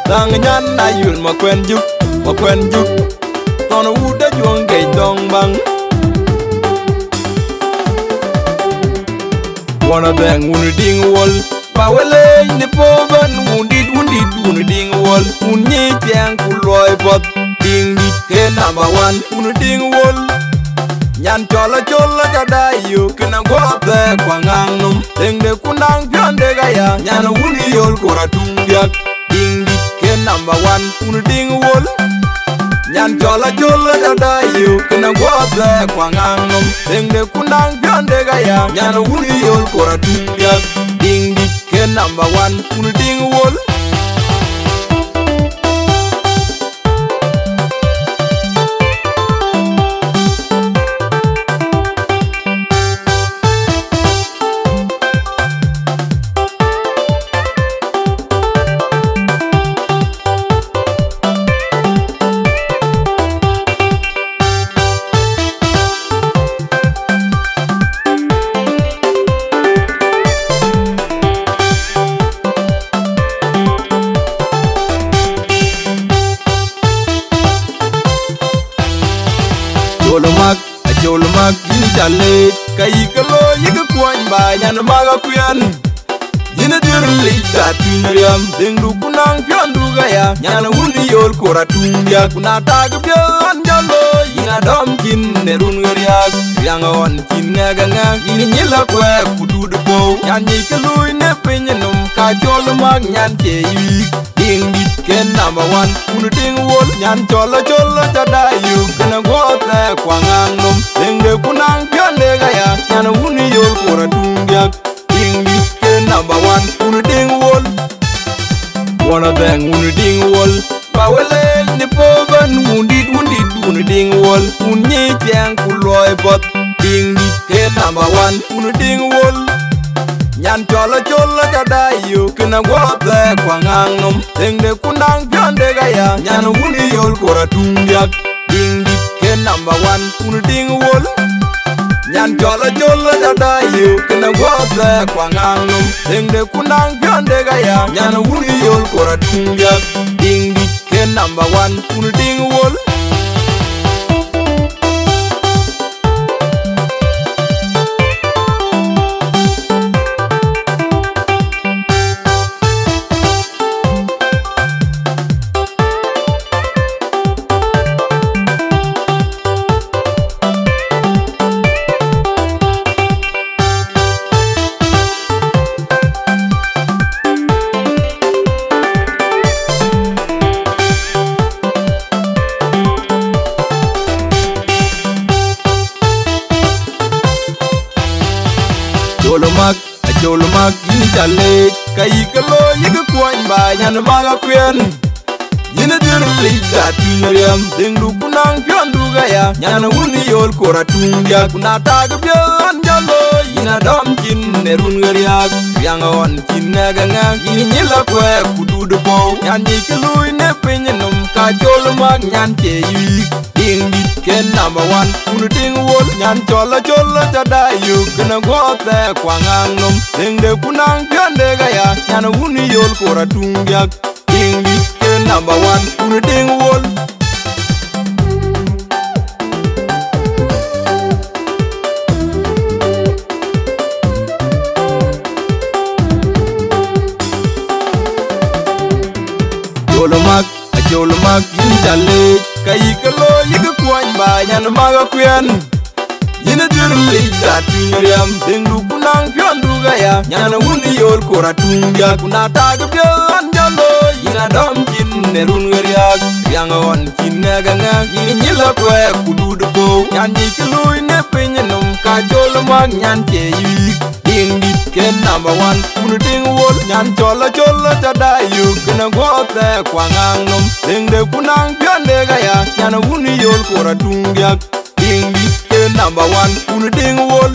Dang nyan na yul ma kwen juk Tono wuda juang gay dong bang Wana dang wunu ding wol Bawele ni poban wundit wunu ding wol Unyi tiang kuloy pot Ding dit ke number one wunu ding wol Nyan chola jadayo kena gote kwa ngangnum Dengde kunang pionde gaya Nyan wuni yol kora tungyak Ding dit ke number one wunu ding wol Nyan chola jadayo kena gote kwa ngangnum Dengde kunang pionde gaya Nyan wuni yol kora tungyak Ding dit ke number one wunu ding wol Jolomak yini chale kai kalo yiga kwany ba nyan maga kuyan yina dirli ta tunriam dengu kunang pyandu gaya nyan wundi yol kora tunja kuna tag pyan jalo yina dom kin nerun ngariak yang on kin nganga yini nyila kwa kudu po nyan yikalu ne penyenum ka jolomak nyan ke yi ding dit ken number one kunu ding wol nyan chola jadayu kana gote kwa ngangum dengde kunang pionde gaya nyan wuni yol kora tungyak ding dit ken number one kunu ding wol wana deng wuni ding wol bawele ni poban wundit wunu ding wol unyi tiang kuloy pot ding dit ken number one kunu ding wol Nyan chola jadayo kena gote kwa ngangum Dengde kunang pionde gaya Nyan wuni yol kora tungyak Ding dit ke number one kunu ding wol Nyan chola jadayo kena gote kwa ngangum Dengde kunang pionde gaya Nyan wuni yol kora tungyak Ding dit ke number one kunu ding wol Jolomak yini chale kai kalo yiga kwany ba nyan maga kwen yina dirli ta tunriam dengu kunang pyandu gaya nyan wuni yol kora tungya kuna tag pyan jalo yina dom kin nerun ngariak yang on kin nganga yini nyila kwa kudu po nyan yikalu ne penyenum ka jolomak nyan ke yi ding dit ken number one kunu ding wol nyan chola jadayo kena gote kwa ngangum dengde kunang pionde gaya nyan wuni yol kora tungyak ding dit ken number one kunu ding wol Jolomak yini chale kai kalo yiga kwany ba nyan maga kwen yina dirli ta tunriam dengu kunang pyandu gaya nyan wuni yol kora tungya kuna tag pyan jalo yina dom kin nerun ngariak yang on kin nganga yini nyila kwa kudu po nyan yikalu ne penyenum ka jolomak nyan ke yi ding dit ken number one kunu ding wol nyan chola jadayo kena gote kwa ngangum dengde kunang pionde gaya nyan wuni yol kora tungyak ding dit ken number one kunu ding wol